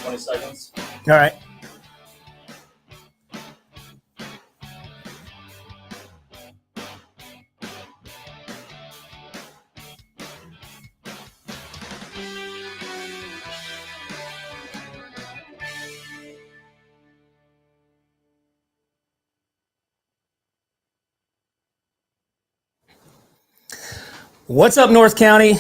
20 seconds. All right. What's up, North County?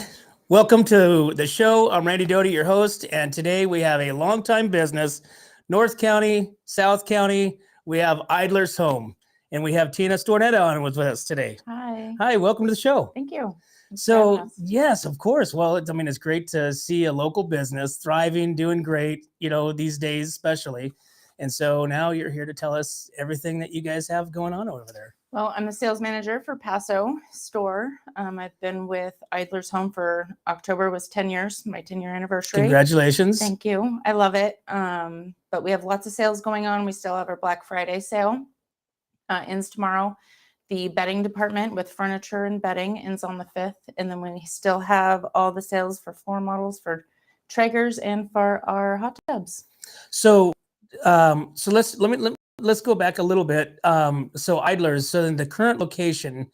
Welcome to the show. I'm Randy Doty, your host, and today we have a longtime business, North County, South County. We have Idler's Home, and we have Tina Stornetta on with us today. Hi. Hi, welcome to the show. Thank you. Thanks for So, having us. yes, of course. Well, it's great to see a local business thriving, doing great, these days especially. And so now you're here to tell us everything that you guys have going on over there. Well, I'm the sales manager for Paso store. I've been with Idler's Home for October was 10 years, my 10-year anniversary. Congratulations. Thank you. I love it. But we have lots of sales going on. We still have our Black Friday sale. Ends tomorrow. The bedding department with furniture and bedding ends on the 5th. And then we still have all the sales for floor models for Traegers and for our hot tubs. So let's go back a little bit. So Idler's, so in the current location,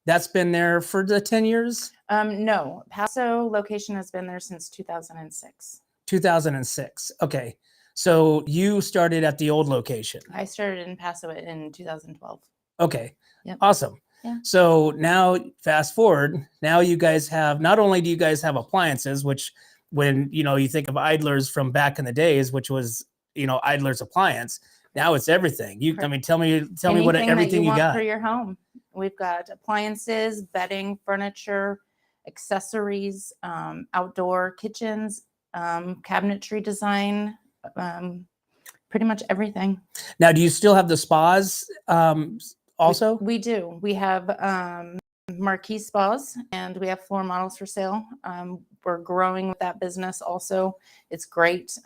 that's been there for the 10 years? No, Paso location has been there since 2006. 2006. Okay. So you started at the old location. I started in Paso in 2012. Okay. Yep. Awesome. Yeah. So now fast forward, now you guys have, not only do you guys have appliances, which when, you think of Idler's from back in the days, which was, Idler's appliance, now it's everything. Tell me what everything you got for your home. We've got appliances, bedding, furniture, accessories, outdoor kitchens, cabinetry design, pretty much everything. Now, do you still have the spas also? We do. We have marquee spas and we have floor models for sale. We're growing with that business also. It's great.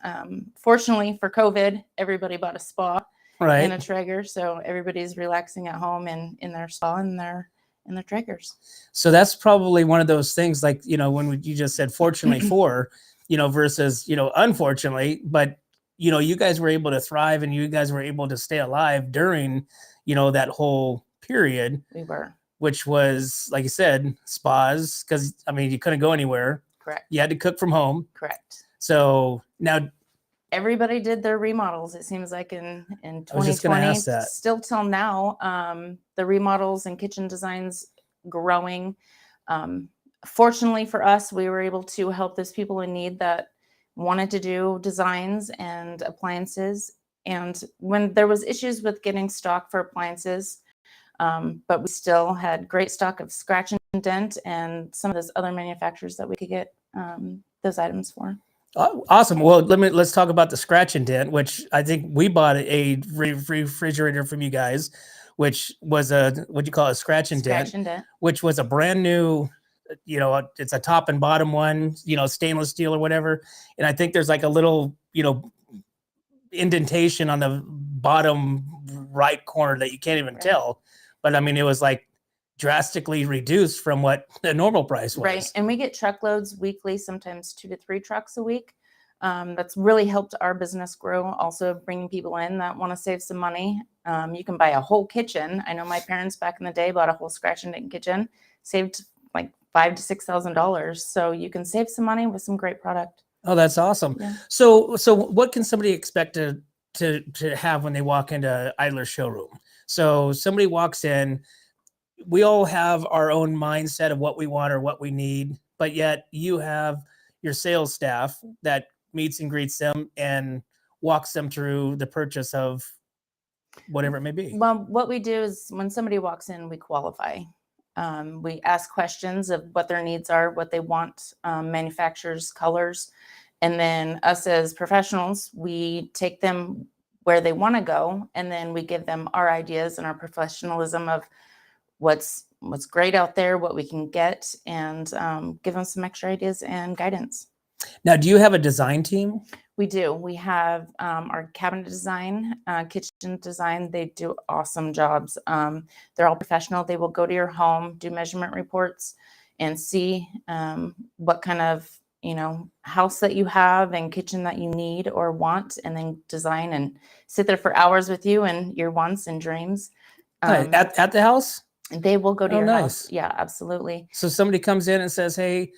Fortunately for COVID, everybody bought a spa and a Traeger. So everybody's relaxing at home and in their spa and their Traegers. So that's probably one of those things like, when you just said fortunately for, versus, unfortunately, but, you guys were able to thrive and you guys were able to stay alive during, that whole period. We were. Which was, like you said, spas, because, you couldn't go anywhere. Correct. You had to cook from home. Correct. So now everybody did their remodels. It seems like in 2020, still till now, the remodels and kitchen designs growing. Fortunately for us, we were able to help those people in need that wanted to do designs and appliances. And when there was issues with getting stock for appliances, but we still had great stock of scratch and dent and some of those other manufacturers that we could get those items for. Oh, awesome. Well, let's talk about the scratch and dent, which I think we bought a refrigerator from you guys, which was what you call a scratch and dent, which was a brand new, it's a top and bottom one, stainless steel or whatever. And I think there's like a little, indentation on the bottom right corner that you can't even tell. But it was like drastically reduced from what the normal price was. Right. And we get truckloads weekly, sometimes 2 to 3 trucks a week. That's really helped our business grow. Also bringing people in that want to save some money. You can buy a whole kitchen. I know my parents back in the day bought a whole scratch and dent kitchen, saved like $5,000 to $6,000. So you can save some money with some great product. Oh, that's awesome. Yeah. So what can somebody expect to have when they walk into Idler's showroom? So somebody walks in, we all have our own mindset of what we want or what we need, but yet you have your sales staff that meets and greets them and walks them through the purchase of whatever it may be. Well, what we do is when somebody walks in, we qualify. We ask questions of what their needs are, what they want, manufacturers, colors, and then us as professionals, we take them where they want to go, and then we give them our ideas and our professionalism of what's great out there, what we can get, and give them some extra ideas and guidance. Now, do you have a design team? We do. We have our cabinet design, kitchen design. They do awesome jobs. They're all professional. They will go to your home, do measurement reports, and see what kind of house that you have and kitchen that you need or want, and then design and sit there for hours with you and your wants and dreams. At the house? They will go to your house. Yeah, absolutely. So somebody comes in and says, hey,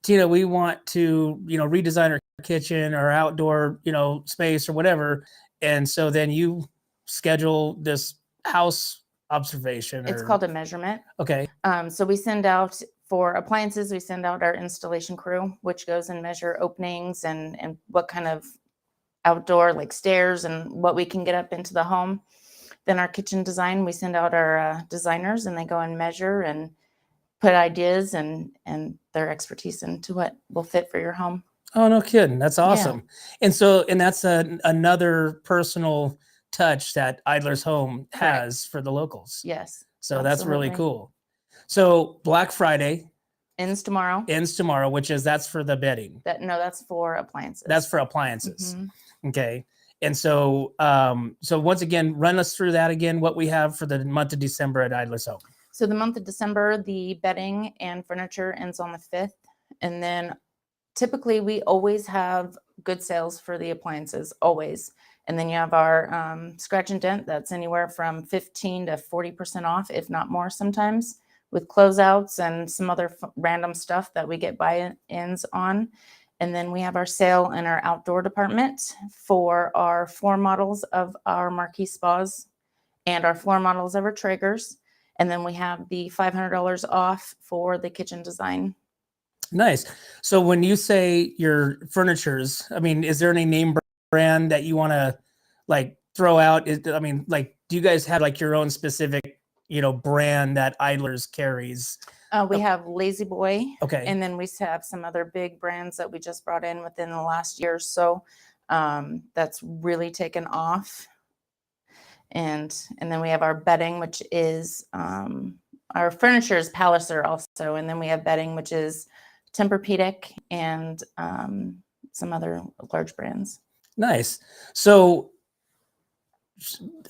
Tina, we want to, redesign our kitchen or outdoor, space or whatever. And so then you schedule this house observation. It's called a measurement. Okay. So we send out, for appliances, we send out our installation crew, which goes and measure openings and what kind of outdoor, like stairs, and what we can get up into the home. Then our kitchen design, we send out our designers, and they go and measure and put ideas and their expertise into what will fit for your home. Oh, no kidding. That's awesome. Yeah. And that's another personal touch that Idler's Home has for the locals. Yes. So absolutely. That's really cool. So Black Friday ends tomorrow, which is, that's for the bedding. That's for appliances. That's for appliances. Mm-hmm. Okay. And so, so once again, run us through that again, what we have for the month of December at Idler's Home. So the month of December, the bedding and furniture ends on the 5th. And then typically we always have good sales for the appliances, always. And then you have our scratch and dent, that's anywhere from 15 to 40% off, if not more sometimes, with closeouts and some other random stuff that we get buy-ins on. And then we have our sale in our outdoor department for our floor models of our marquee spas and our floor models of our Traegers. And then we have the $500 off for the kitchen design. Nice. So when you say your furnitures, I mean, is there any name brand that you want to like throw out? Do you guys have like your own specific, brand that Idler's carries? We have Lazy Boy. Okay. And then we have some other big brands that we just brought in within the last year or so. That's really taken off. And then we have our bedding, which is our furniture is Palliser also. And then we have bedding, which is Tempur-Pedic and some other large brands. Nice. So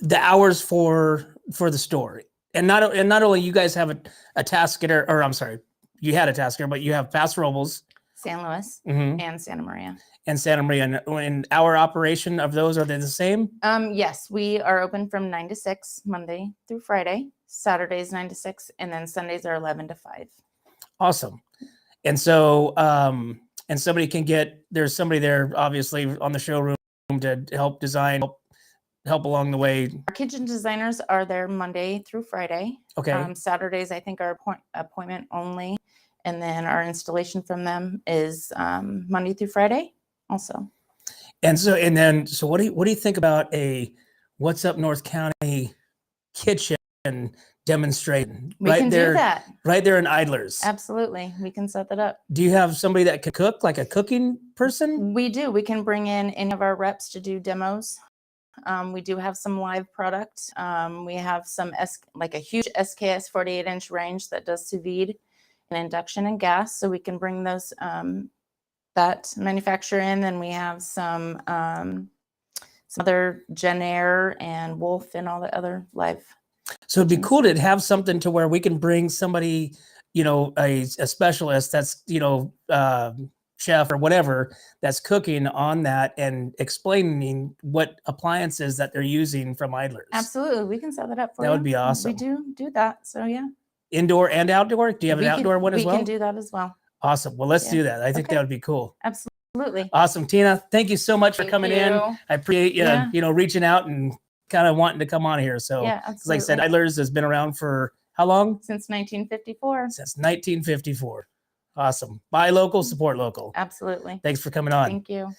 the hours for the store, and not only you guys have a Tasketer, or I'm sorry, you had a Tasketer, but you have Paso Robles, San Luis, mm-hmm. and Santa Maria. And our operation of those, are they the same? Yes, we are open from 9 to 6 Monday through Friday. Saturdays 9 to 6, and then Sundays are 11 to 5. Awesome. And so and there's somebody there obviously on the showroom to help design, help along the way. Our kitchen designers are there Monday through Friday. Okay. Saturdays I think are appointment only, and then our installation from them is Monday through Friday also. And so what do you think about a What's Up North County kitchen demonstration? We can do that right there in Idler's. Absolutely, we can set that up. Do you have somebody that could cook, like a cooking person? We do. We can bring in any of our reps to do demos. We do have some live product. We have some like a huge SKS 48-inch range that does sous vide and induction and gas, so we can bring those that manufacturer in. Then we have some other JENIFER and Wolf and all the other live. So it'd be cool to have something to where we can bring somebody, a specialist that's, chef or whatever, that's cooking on that and explaining what appliances that they're using from Idler's. Absolutely. We can set that up for you. That would be awesome. We do that. So yeah. Indoor and outdoor? Do you have an outdoor one as well? We can do that as well. Awesome. Well, let's do that. I think that would be cool. Absolutely. Awesome. Tina, thank you so much for coming in. I appreciate you, reaching out and kind of wanting to come on here. So, like I said, Idler's has been around for how long? Since 1954. Since 1954. Awesome. Buy local, support local. Absolutely. Thanks for coming on. Thank you.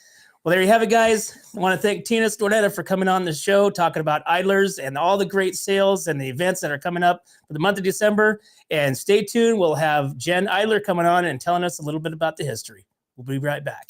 Well, there you have it, guys. I want to thank Tina STORNETTA for coming on the show, talking about Idler's and all the great sales and the events that are coming up for the month of December. And stay tuned. We'll have Jen Idler coming on and telling us a little bit about the history. We'll be right back.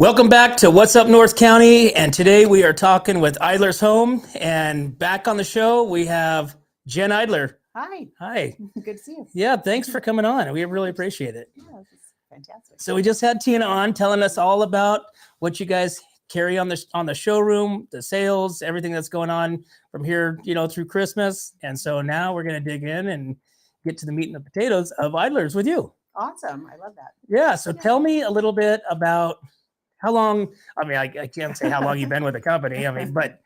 Welcome back to What's Up North County, and today we are talking with Idler's Home, and back on the show we have Jen Idler. Hi. Hi. Good to see you. Yeah, thanks for coming on. We really appreciate it. Yeah, this is fantastic. So we just had Tina on telling us all about what you guys carry on the showroom, the sales, everything that's going on from here, through Christmas. And so now we're going to dig in and get to the meat and the potatoes of Idler's with you. Awesome. I love that. Yeah. So tell me a little bit about how long, I can't say how long you've been with the company. But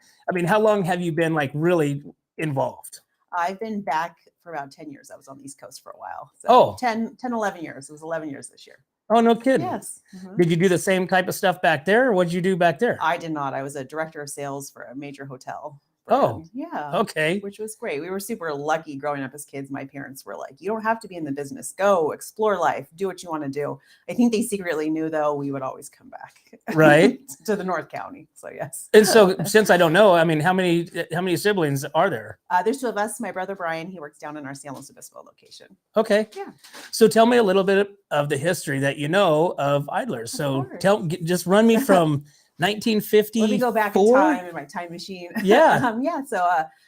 how long have you been really involved? I've been back for about 10 years. I was on the East Coast for a while. So 10, 11 years. It was 11 years this year. Oh, no kidding. Yes. Mm-hmm. Did you do the same type of stuff back there, or what did you do back there? I did not. I was a director of sales for a major hotel. Oh, yeah. Okay. Which was great. We were super lucky growing up as kids. My parents were like, you don't have to be in the business. Go explore life. Do what you want to do. I think they secretly knew, though, we would always come back. Right. to the North County. So, yes. And so, since I don't know, how many siblings are there? There's two of us. My brother, Brian, he works down in our San Luis Obispo location. Okay. Yeah. So tell me a little bit of the history that you know of Idler's. So just run me from 1950. Let me go back in time in my time machine. Yeah. So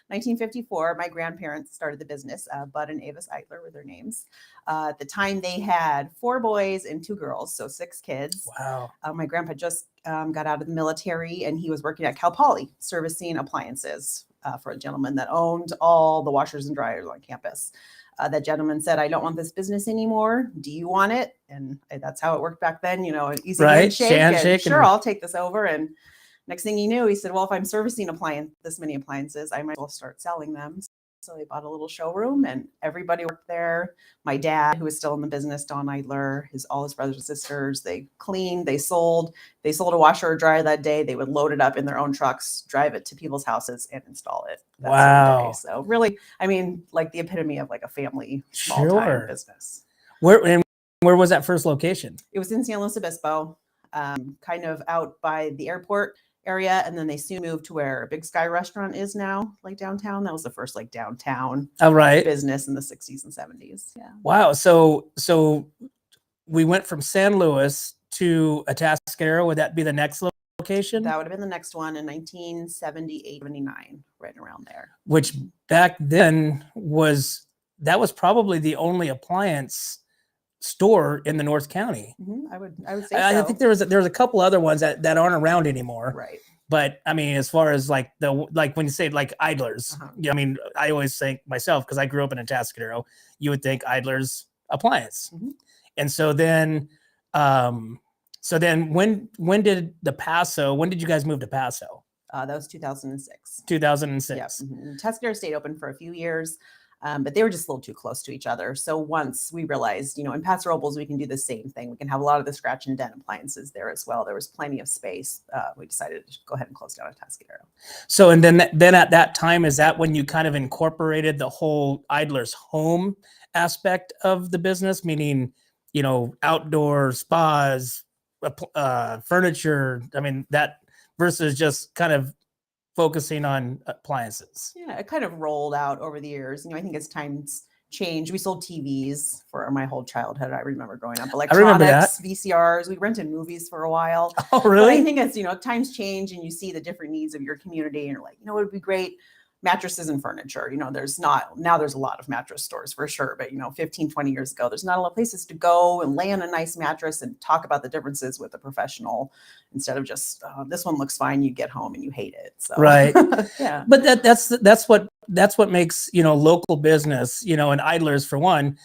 1954, my grandparents started the business. Bud and Avis Idler were their names. At the time, they had 4 boys and 2 girls, so 6 kids. Wow. My grandpa just got out of the military, and he was working at Cal Poly, servicing appliances for a gentleman that owned all the washers and dryers on campus. That gentleman said, I don't want this business anymore. Do you want it? And that's how it worked back then, an easy handshake. Sure, I'll take this over. And next thing you knew, he said, well, if I'm servicing this many appliances, I might as well start selling them. So they bought a little showroom, and everybody worked there. My dad, who was still in the business, Don Idler, all his brothers and sisters, they cleaned, they sold a washer or dryer that day. They would load it up in their own trucks, drive it to people's houses, and install it. Wow. So really, like the epitome of like a family small time business. Where was that first location? It was in San Luis Obispo, kind of out by the airport area, and then they soon moved to where Big Sky Restaurant is now, like downtown. That was the first downtown business in the 60s and 70s. Yeah. Wow. So we went from San Luis to Atascadero. Would that be the next location? That would have been the next one in 1978, 79, right around there. Which back then was probably the only appliance store in the North County. Mm-hmm. I would say I think there was a couple other ones that aren't around anymore. Right. But as far as when you say Idler's, I always think myself, because I grew up in Atascadero, you would think Idler's appliance. Mm-hmm. And so then when did you guys move to Paso? That was 2006. 2006. Yeah. Mm-hmm. Atascadero stayed open for a few years. But they were just a little too close to each other. So once we realized, in Paso Robles, we can do the same thing. We can have a lot of the scratch and dent appliances there as well. There was plenty of space. We decided to go ahead and close down Atascadero. So, and then at that time, is that when you kind of incorporated the whole Idler's Home aspect of the business, meaning, outdoor spas, furniture, that versus just kind of focusing on appliances? Yeah, it kind of rolled out over the years. I think as times change, we sold TVs for my whole childhood. I remember growing up, electronics, VCRs. We rented movies for a while. Oh, really? But I think as times change and you see the different needs of your community, and you're like, it would be great. Mattresses and furniture, there's a lot of mattress stores for sure, but 15, 20 years ago, there's not a lot of places to go and lay on a nice mattress and talk about the differences with a professional instead of just this one looks fine, you get home and you hate it. So right. Yeah. But that's what makes local business, and Idler's for one,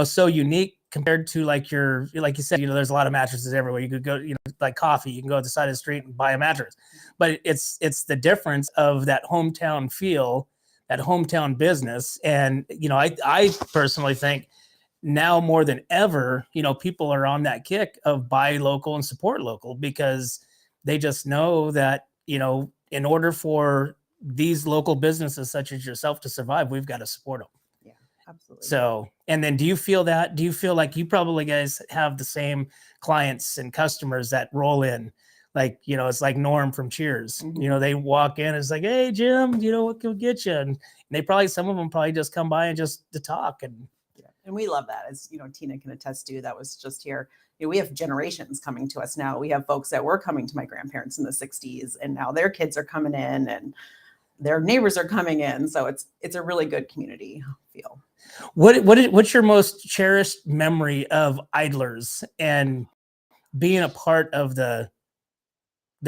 so unique compared to like you said, there's a lot of mattresses everywhere. You could go, like coffee, you can go to the side of the street and buy a mattress. But it's the difference of that hometown feel, that hometown business. And, I personally think now more than ever, people are on that kick of buy local and support local, because they just know that, in order for these local businesses such as yourself to survive, we've got to support them. Absolutely. So, and then do you feel like you probably guys have the same clients and customers that roll in? Like, it's like Norm from Cheers. Mm-hmm. They walk in, it's like, hey, Jim, what can we get you? And they some of them probably just come by and just to talk. And And we love that, as you know, Tina can attest to. That was just here. You know, we have generations coming to us now. We have folks that were coming to my grandparents in the 60s, and now their kids are coming in, and their neighbors are coming in. So it's a really good community feel. What's your most cherished memory of Idlers and being a part of the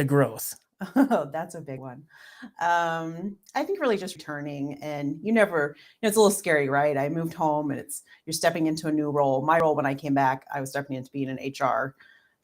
growth? Oh, that's a big one. I think really just returning, and you know, it's a little scary, right? I moved home, and you're stepping into a new role. My role when I came back, I was stepping into being an HR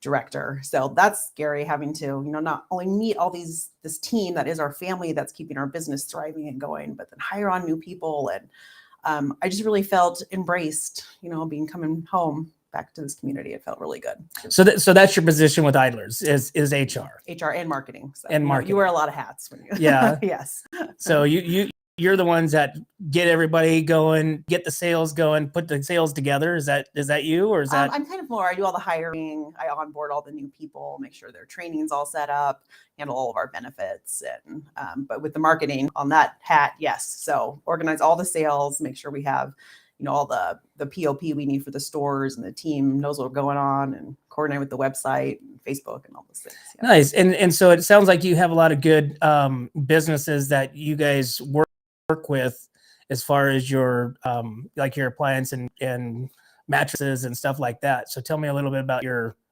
director. So that's scary, having to, you know, not only meet all this team that is our family that's keeping our business thriving and going, but then hire on new people. And I just really felt embraced, you know, coming home back to this community. It felt really good. So that's your position with Idlers is HR and marketing. So, and marketing. You wear a lot of hats when you. Yeah. Yes. So you're the ones that get everybody going, get the sales going, put the sales together. Is that you, or is that? I'm kind of more. I do all the hiring. I onboard all the new people, make sure their training's all set up, handle all of our benefits, and but with the marketing on that hat, yes. So organize all the sales, make sure we have, you know, all the POP we need for the stores, and the team knows what's going on, and coordinate with the website, and Facebook, and all those things. Yeah. Nice. And so it sounds like you have a lot of good businesses that you guys work with, as far as your like your appliance and mattresses and stuff like that. So tell me a little bit about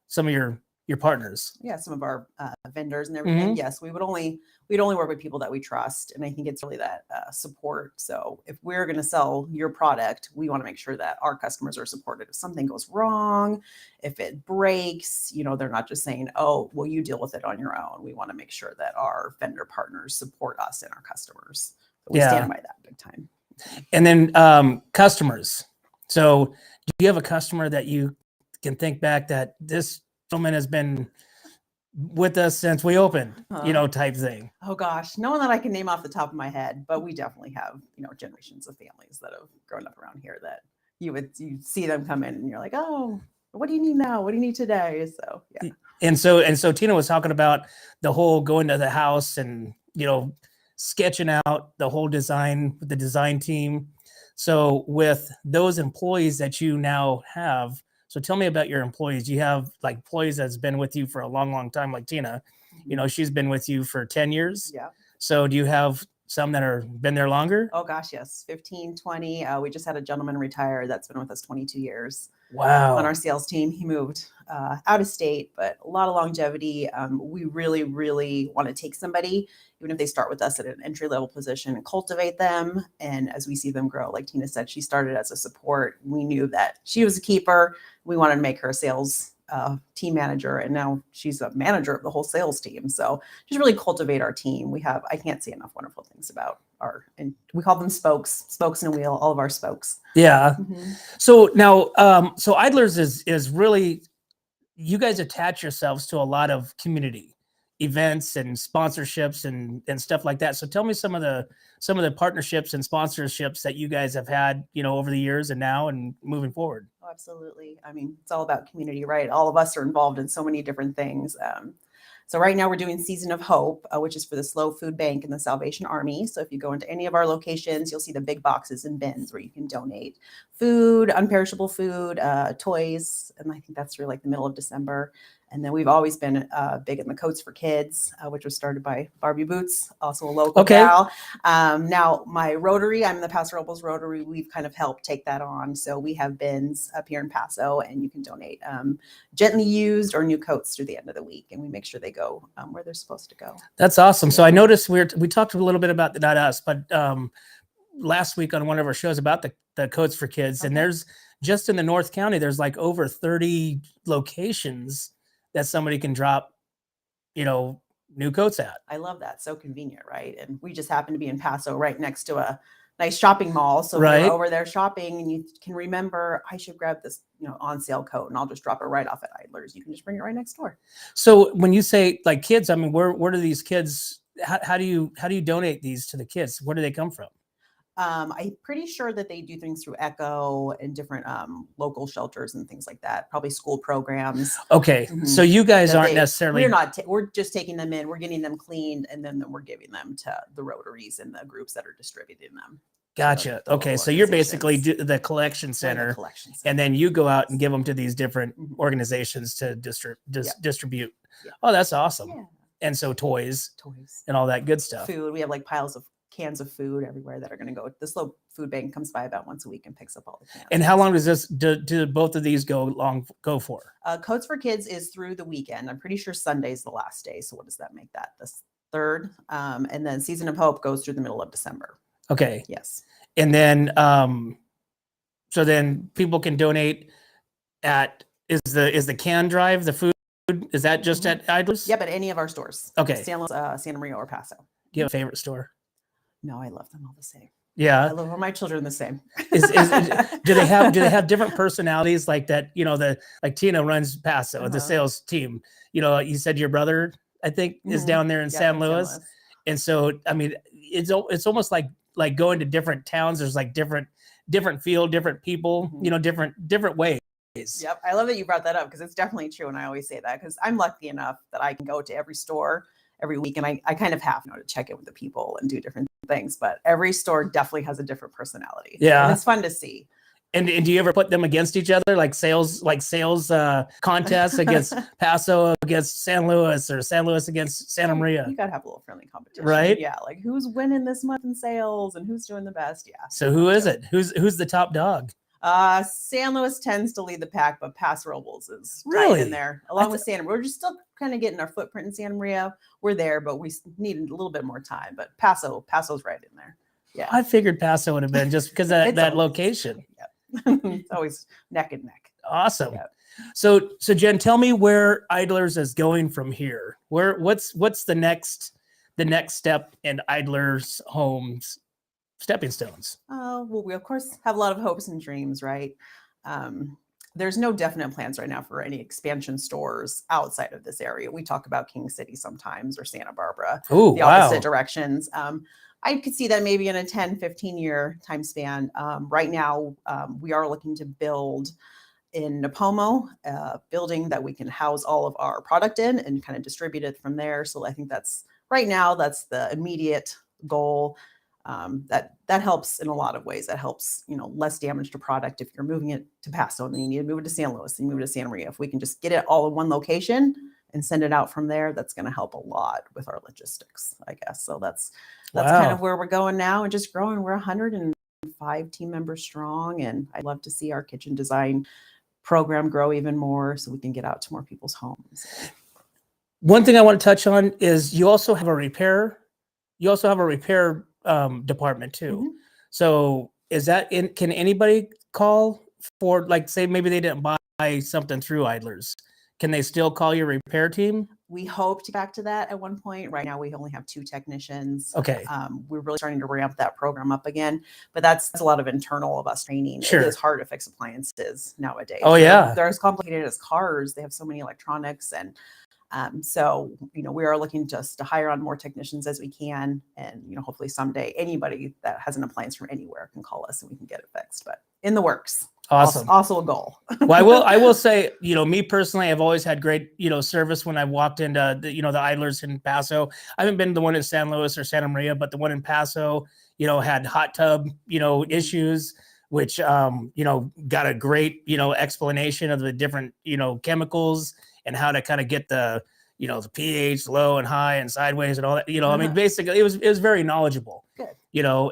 some of your partners. Yeah, some of our vendors and everything. Mm-hmm. Yes, we'd only work with people that we trust, and I think it's really that support. So if we're going to sell your product, we want to make sure that our customers are supported. If something goes wrong, if it breaks, you know, they're not just saying, "Oh, well, you deal with it on your own." We want to make sure that our vendor partners support us and our customers. So we stand by that big time. And then customers. So do you have a customer that you can think back that this gentleman has been with us since we opened, you know, type thing? Oh gosh, no one that I can name off the top of my head, but we definitely have, you know, generations of families that have grown up around here that you see them come in, and you're like, "Oh, what do you need now? What do you need today?" So yeah. And so Tina was talking about the whole going to the house and, you know, sketching out the whole design with the design team. So with those employees that you now have, so tell me about your employees. You have like employees that's been with you for a long, long time, like Tina. You know, she's been with you for 10 years. Yeah. So do you have some that are been there longer? Oh gosh, yes. 15, 20. We just had a gentleman retire that's been with us 22 years. Wow. On our sales team. He moved out of state, but a lot of longevity. We really, really want to take somebody, even if they start with us at an entry-level position, and cultivate them. And as we see them grow, like Tina said, she started as a support. We knew that she was a keeper. We wanted to make her a sales team manager, and now she's a manager of the whole sales team. So just really cultivate our team. I can't say enough wonderful things about and we call them spokes in a wheel, all of our spokes. Yeah. Mm-hmm. So now, so Idlers is really, you guys attach yourselves to a lot of community events and sponsorships and stuff like that. So tell me some of the partnerships and sponsorships that you guys have had, you know, over the years and now and moving forward. Oh, absolutely. I mean, it's all about community, right? All of us are involved in so many different things. So right now we're doing Season of Hope, which is for the Slow Food Bank and the Salvation Army. So if you go into any of our locations, you'll see the big boxes and bins where you can donate food, unperishable food, toys. And I think that's really like the middle of December. And then we've always been big in the Coats for Kids, which was started by Barbie Boots, also a local gal. Now my Rotary, I'm in the Paso Robles Rotary. We've kind of helped take that on. So we have bins up here in Paso, and you can donate gently used or new coats through the end of the week. And we make sure they go where they're supposed to go. That's awesome. So I noticed we talked a little bit about, not us, but last week on one of our shows about the Coats for Kids. And there's just in the North County, there's like over 30 locations that somebody can drop, you know, new coats at. I love that. So convenient, right? And we just happen to be in Paso, right next to a nice shopping mall. So we're over there shopping, and you can remember, I should grab this, you know, on sale coat, and I'll just drop it right off at Idlers. You can just bring it right next door. So when you say like kids, I mean, where do these kids? How do you donate these to the kids? Where do they come from? I'm pretty sure that they do things through Echo and different local shelters and things like that. Probably school programs. Okay, so you guys aren't necessarily. We're not. We're just taking them in. We're getting them cleaned, and then we're giving them to the Rotaries and the groups that are distributing them. Gotcha. the Okay, local so you're basically organizations. the collection We're the center, collection center. and then you go out and give them to these different Mhm. organizations to Yep. distribute. Yeah. Oh, that's awesome. Yeah. And so toys Toys. and all that good stuff. Food. We have like piles of cans of food everywhere that are going to go. This little food bank comes by about once a week and picks up all the cans. And how long does this do both of these go for? Coats for Kids is through the weekend. I'm pretty sure Sunday's the last day. So what does that make that? The 3rd. And then Season of Hope goes through the middle of December. Okay. Yes. And then so then people can donate at is the can drive, the food, is that just at Idler's? Yep, at any of our stores. Okay. San Luis, Santa Maria, or Paso. Do you have a favorite store? No, I love them all the same. I Yeah. love all my children the same. Do they have different personalities like that? You know, like Tina runs Paso, the sales team. You know, you said your brother, I think, is down there in San Luis. And so, I mean, it's almost like going to different towns. There's like different feel, different people, you know, different ways. Yep. I love that you brought that up because it's definitely true. And I always say that because I'm lucky enough that I can go to every store every week and I kind of have to check in with the people and do different things, but every store definitely has a different personality. Yeah. And it's fun to see. And do you ever put them against each other, like sales contests against Paso against San Luis or San Luis against Santa Maria? You gotta have a little friendly competition, right? Yeah, like who's winning this month in sales and who's doing the best. Yeah. So who is it? Who's the top dog? San Luis tends to lead the pack, but Paso Robles is really right in there, along with Santa Maria. We're just still kind of getting our footprint in Santa Maria. We're there, but we need a little bit more time. But Paso's right in there. Yeah, I figured Paso would have been just because of that location. Yep. It's always neck and neck. Awesome. Yep. So Jen, tell me where Idlers is going from here. What's the next step in Idlers Homes stepping stones? Well, we of course have a lot of hopes and dreams, right? There's no definite plans right now for any expansion stores outside of this area. We talk about King City sometimes or Santa Barbara, the opposite directions. I could see that maybe in a 10, 15-year time span. Right now, we are looking to build in Napomo, a building that we can house all of our product in and kind of distribute it from there. So I think that's the immediate goal. That helps in a lot of ways. That helps, less damage to product. If you're moving it to Paso and then you need to move it to San Luis, and you move it to Santa Maria. If we can just get it all in one location and send it out from there, that's going to help a lot with our logistics, I guess. So that's kind of where we're going now and just growing. We're 105 team members strong, and I'd love to see our kitchen design program grow even more so we can get out to more people's homes. One thing I want to touch on is you also have a repair. You also have a repair department too. So is that can anybody call for, like, say maybe they didn't buy something through Idlers? Can they still call your repair team? We hope to get back to that at one point. Right now, we only have 2 technicians. Okay. We're really starting to ramp that program up again, but that's a lot of internal of us training. Sure. It is hard to fix appliances nowadays. Oh, yeah. They're as complicated as cars. They have so many electronics. And so, we are looking just to hire on more technicians as we can. And, hopefully someday anybody that has an appliance from anywhere can call us and we can get it fixed, but in the works. Awesome. Also a goal. Well, I will say, me personally, I've always had great, service when I walked into the Idlers in Paso. I haven't been the one in San Luis or Santa Maria, but the one in Paso, had hot tub, issues, which, got a great, explanation of the different, chemicals and how to kind of get the, the pH low and high and sideways and all that, I mean, basically it was very knowledgeable. Good.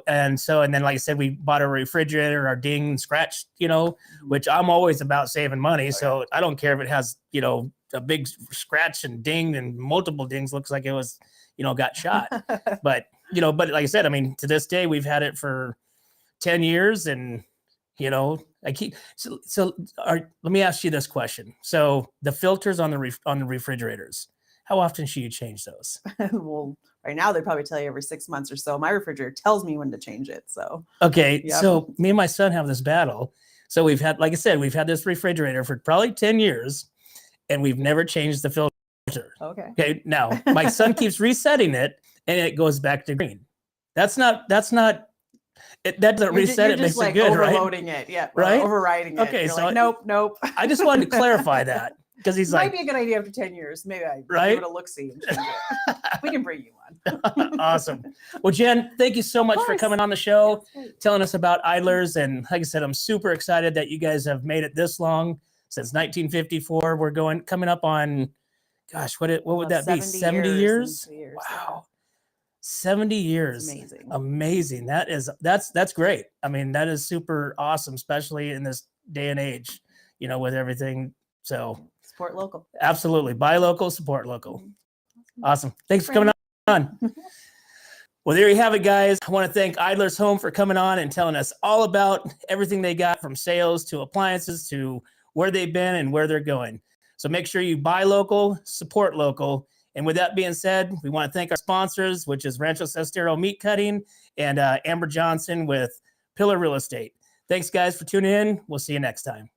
And then, like I said, we bought a refrigerator, our ding and scratch, which I'm always about saving money. So I don't care if it has, a big scratch and ding and multiple dings, looks like it was, got shot. but like I said, I mean, to this day, we've had it for 10 years and, I keep, let me ask you this question. So the filters on the refrigerators, how often should you change those? Well, right now they probably tell you every 6 months or so. My refrigerator tells me when to change it. So okay, yep. So me and my son have this battle. So we've had, like I said, we've had this refrigerator for probably 10 years, and we've never changed the filter. Okay. Now my son keeps resetting it, and it goes back to green. That doesn't reset. It makes it good, right? Overloading it, yeah, right. Overriding it. Okay, You're so like, nope. I just wanted to clarify that. Because he's might be a good idea after 10 years. Maybe I give it a look-see and change it. We can bring you one. Awesome. Well, Jen, thank you so much for course. coming on the show, That's great. telling us about idlers. And like I said, I'm super excited that you guys have made it this long since 1954. We're coming up on, gosh, what would that be? 70 in years? 2 years. Wow. 70 years. It's amazing. Amazing. That's great. I mean, that is super awesome, especially in this day and age, you know, with everything. So Support local. absolutely. Buy local, support local. Mhm. Awesome. Thanks for coming on. Well, there you have it, guys. I want to thank Idlers Home for coming on and telling us all about everything they got, from sales to appliances to where they've been and where they're going. So make sure you buy local, support local. And with that being said, we want to thank our sponsors, which is Rancho Sestero Meat Cutting and Amber Johnson with Pillar Real Estate. Thanks, guys, for tuning in. We'll see you next time.